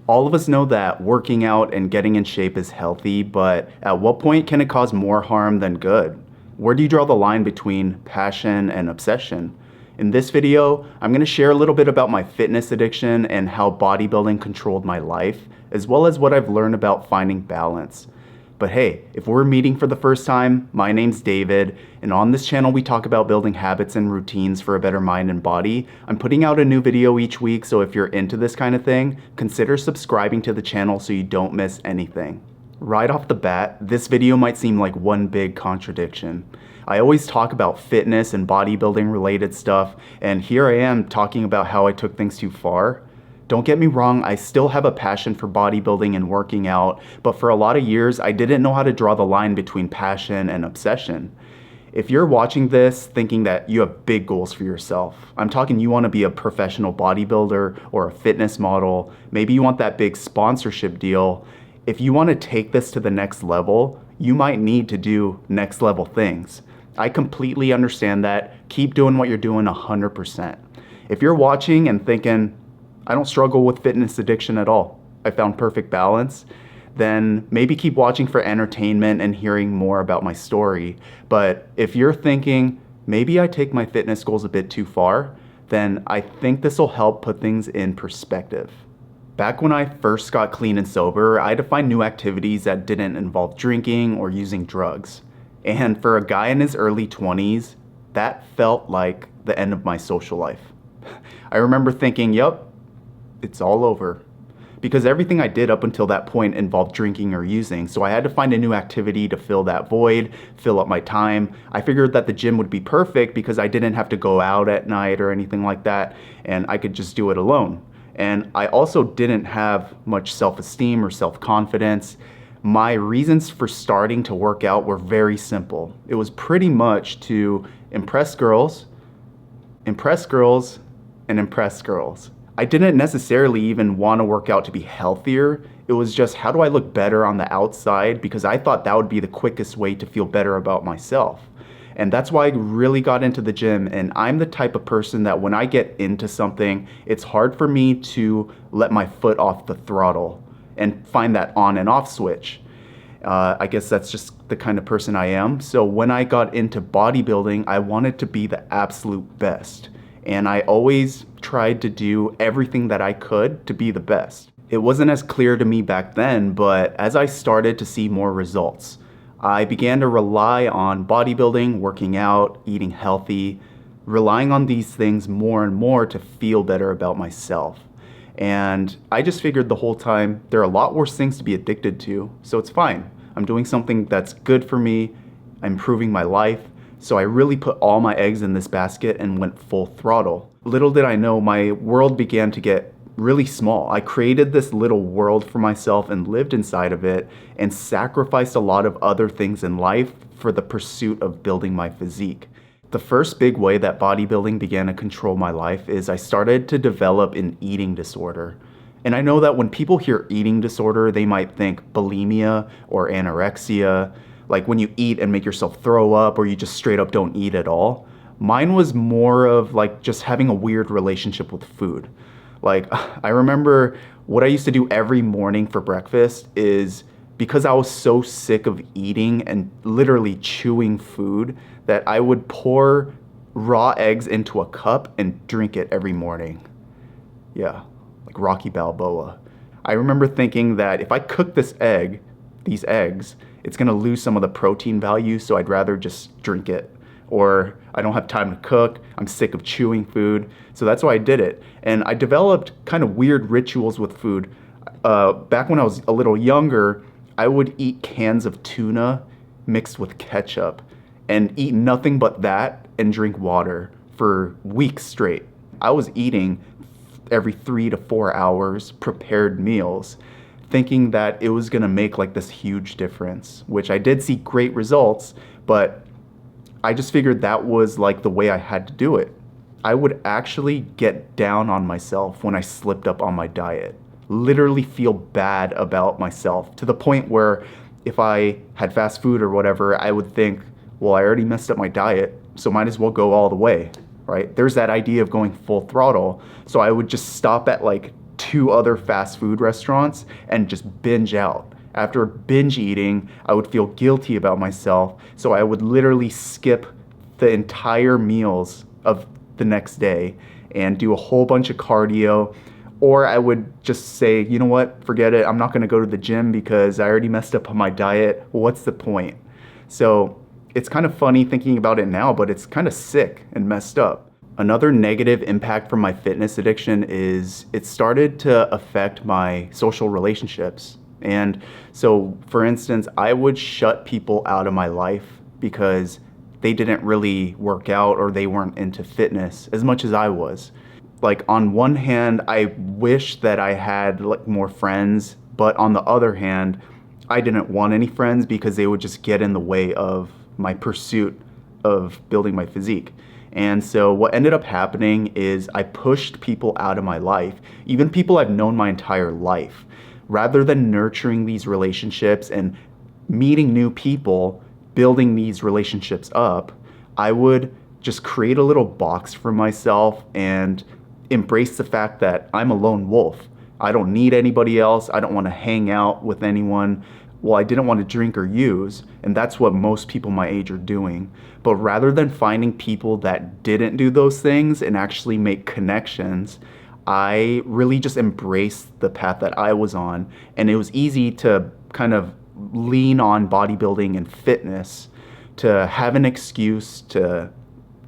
All of us know that working out and getting in shape is healthy, but at what point can it cause more harm than good? Where do you draw the line between passion and obsession? In this video, I'm going to share a little bit about my fitness addiction and how bodybuilding controlled my life, as well as what I've learned about finding balance. But hey, if we're meeting for the first time, my name's David, and on this channel we talk about building habits and routines for a better mind and body. I'm putting out a new video each week, so if you're into this kind of thing, consider subscribing to the channel so you don't miss anything. Right off the bat, this video might seem like one big contradiction. I always talk about fitness and bodybuilding related stuff, and here I am talking about how I took things too far. Don't get me wrong, I still have a passion for bodybuilding and working out, but for a lot of years, I didn't know how to draw the line between passion and obsession. If you're watching this thinking that you have big goals for yourself, I'm talking you want to be a professional bodybuilder or a fitness model, maybe you want that big sponsorship deal. If you want to take this to the next level, you might need to do next level things. I completely understand that. Keep doing what you're doing 100%. If you're watching and thinking, I don't struggle with fitness addiction at all, I found perfect balance, then maybe keep watching for entertainment and hearing more about my story. But if you're thinking, maybe I take my fitness goals a bit too far, then I think this will help put things in perspective. Back when I first got clean and sober, I had to find new activities that didn't involve drinking or using drugs. And for a guy in his early 20s, that felt like the end of my social life. I remember thinking, yep, it's all over. Because everything I did up until that point involved drinking or using, so I had to find a new activity to fill that void, fill up my time. I figured that the gym would be perfect because I didn't have to go out at night or anything like that, and I could just do it alone. And I also didn't have much self-esteem or self-confidence. My reasons for starting to work out were very simple. It was pretty much to impress girls, and impress girls. I didn't necessarily even want to work out to be healthier. It was just, how do I look better on the outside? Because I thought that would be the quickest way to feel better about myself. And that's why I really got into the gym. And I'm the type of person that when I get into something, it's hard for me to let my foot off the throttle and find that on and off switch. I guess that's just the kind of person I am. So when I got into bodybuilding, I wanted to be the absolute best. And I always tried to do everything that I could to be the best. It wasn't as clear to me back then, but as I started to see more results, I began to rely on bodybuilding, working out, eating healthy, relying on these things more and more to feel better about myself. And I just figured the whole time, there are a lot worse things to be addicted to, so it's fine. I'm doing something that's good for me, I'm improving my life, so I really put all my eggs in this basket and went full throttle. Little did I know, my world began to get really small. I created this little world for myself and lived inside of it and sacrificed a lot of other things in life for the pursuit of building my physique. The first big way that bodybuilding began to control my life is I started to develop an eating disorder. And I know that when people hear eating disorder, they might think bulimia or anorexia, like when you eat and make yourself throw up or you just straight up don't eat at all. Mine was more of like just having a weird relationship with food. Like I remember what I used to do every morning for breakfast is, because I was so sick of eating and literally chewing food, that I would pour raw eggs into a cup and drink it every morning. Yeah, like Rocky Balboa. I remember thinking that if I cook these eggs, it's gonna lose some of the protein value, so I'd rather just drink it. Or I don't have time to cook, I'm sick of chewing food, so that's why I did it. And I developed kind of weird rituals with food. Back when I was a little younger, I would eat cans of tuna mixed with ketchup and eat nothing but that and drink water for weeks straight. I was eating every 3 to 4 hours prepared meals, thinking that it was gonna make like this huge difference, which I did see great results, but I just figured that was like the way I had to do it. I would actually get down on myself when I slipped up on my diet, literally feel bad about myself to the point where if I had fast food or whatever, I would think, well, I already messed up my diet, so might as well go all the way, right? There's that idea of going full throttle. So I would just stop at like 2 other fast food restaurants and just binge out. After binge eating, I would feel guilty about myself, so I would literally skip the entire meals of the next day and do a whole bunch of cardio. Or I would just say, you know what, forget it. I'm not gonna go to the gym because I already messed up on my diet. What's the point? So it's kind of funny thinking about it now, but it's kind of sick and messed up. Another negative impact from my fitness addiction is it started to affect my social relationships. And so, for instance, I would shut people out of my life because they didn't really work out or they weren't into fitness as much as I was. Like, on one hand, I wish that I had like more friends, but on the other hand, I didn't want any friends because they would just get in the way of my pursuit of building my physique. And so what ended up happening is I pushed people out of my life, even people I've known my entire life. Rather than nurturing these relationships and meeting new people, building these relationships up, I would just create a little box for myself and embrace the fact that I'm a lone wolf. I don't need anybody else. I don't want to hang out with anyone. Well, I didn't want to drink or use, and that's what most people my age are doing. But rather than finding people that didn't do those things and actually make connections, I really just embraced the path that I was on. And it was easy to kind of lean on bodybuilding and fitness to have an excuse to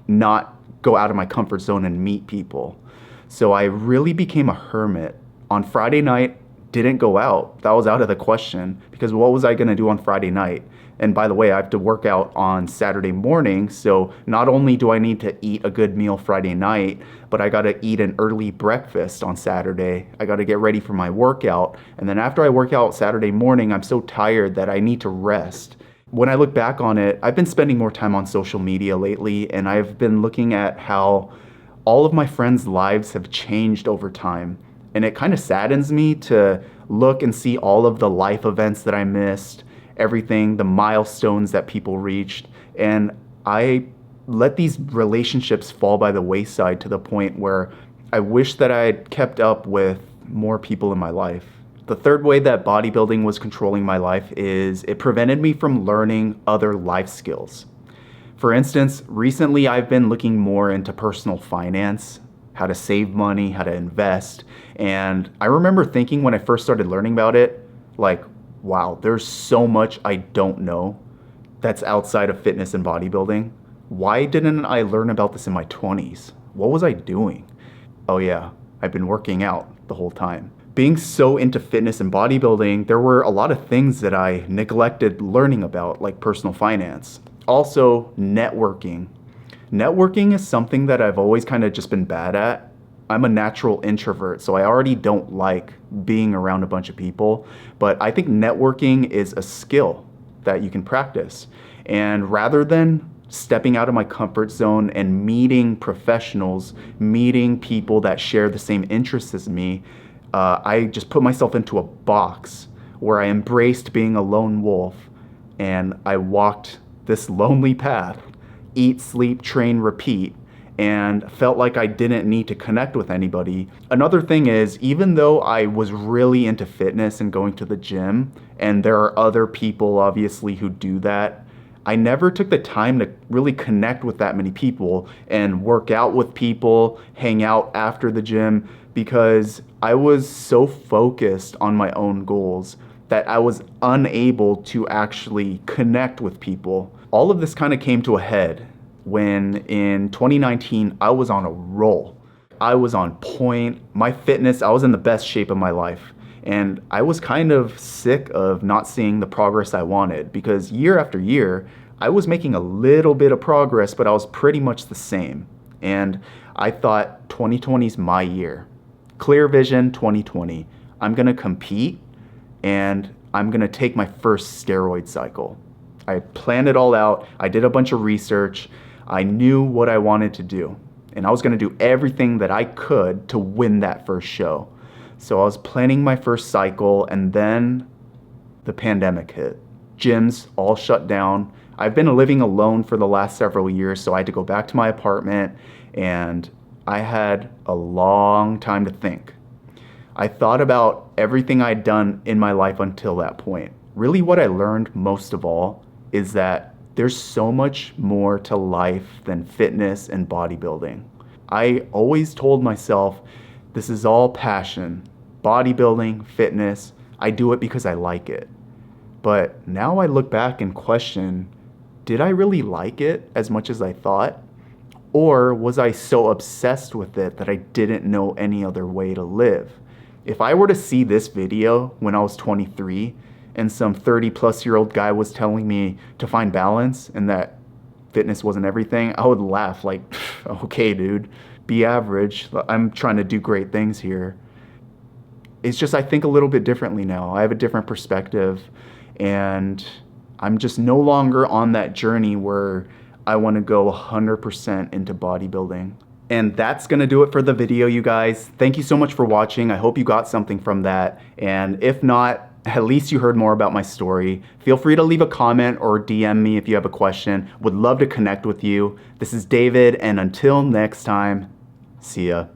not go out of my comfort zone and meet people. So I really became a hermit. On Friday night, didn't go out. That was out of the question because what was I going to do on Friday night? And by the way, I have to work out on Saturday morning. So not only do I need to eat a good meal Friday night, but I got to eat an early breakfast on Saturday. I got to get ready for my workout. And then after I work out Saturday morning, I'm so tired that I need to rest. When I look back on it, I've been spending more time on social media lately, and I've been looking at how all of my friends' lives have changed over time. And it kind of saddens me to look and see all of the life events that I missed, everything, the milestones that people reached. And I let these relationships fall by the wayside to the point where I wish that I had kept up with more people in my life. The third way that bodybuilding was controlling my life is it prevented me from learning other life skills. For instance, recently I've been looking more into personal finance, how to save money, how to invest. And I remember thinking when I first started learning about it, like, wow, there's so much I don't know that's outside of fitness and bodybuilding. Why didn't I learn about this in my 20s? What was I doing? Oh yeah, I've been working out the whole time. Being so into fitness and bodybuilding, there were a lot of things that I neglected learning about, like personal finance. Also, networking. Networking is something that I've always kind of just been bad at. I'm a natural introvert, so I already don't like being around a bunch of people, but I think networking is a skill that you can practice. And rather than stepping out of my comfort zone and meeting professionals, meeting people that share the same interests as me, I just put myself into a box where I embraced being a lone wolf, and I walked this lonely path, eat, sleep, train, repeat, and felt like I didn't need to connect with anybody. Another thing is, even though I was really into fitness and going to the gym, and there are other people obviously who do that, I never took the time to really connect with that many people and work out with people, hang out after the gym, because I was so focused on my own goals that I was unable to actually connect with people. All of this kind of came to a head when in 2019, I was on a roll. I was on point. My fitness, I was in the best shape of my life. And I was kind of sick of not seeing the progress I wanted because year after year, I was making a little bit of progress, but I was pretty much the same. And I thought 2020 is my year. Clear vision 2020. I'm gonna compete and I'm gonna take my first steroid cycle. I planned it all out. I did a bunch of research. I knew what I wanted to do. And I was gonna do everything that I could to win that first show. So I was planning my first cycle, and then the pandemic hit. Gyms all shut down. I've been living alone for the last several years, so I had to go back to my apartment, and I had a long time to think. I thought about everything I'd done in my life until that point. Really, what I learned most of all is that there's so much more to life than fitness and bodybuilding. I always told myself, this is all passion. Bodybuilding, fitness, I do it because I like it. But now I look back and question, did I really like it as much as I thought? Or was I so obsessed with it that I didn't know any other way to live? If I were to see this video when I was 23 and some 30-plus-year-old guy was telling me to find balance and that fitness wasn't everything, I would laugh like, okay, dude, be average. I'm trying to do great things here. It's just I think a little bit differently now. I have a different perspective, and I'm just no longer on that journey where I want to go 100% into bodybuilding. And that's gonna do it for the video, you guys. Thank you so much for watching. I hope you got something from that. And if not, at least you heard more about my story. Feel free to leave a comment or DM me if you have a question. Would love to connect with you. This is David, and until next time, see ya.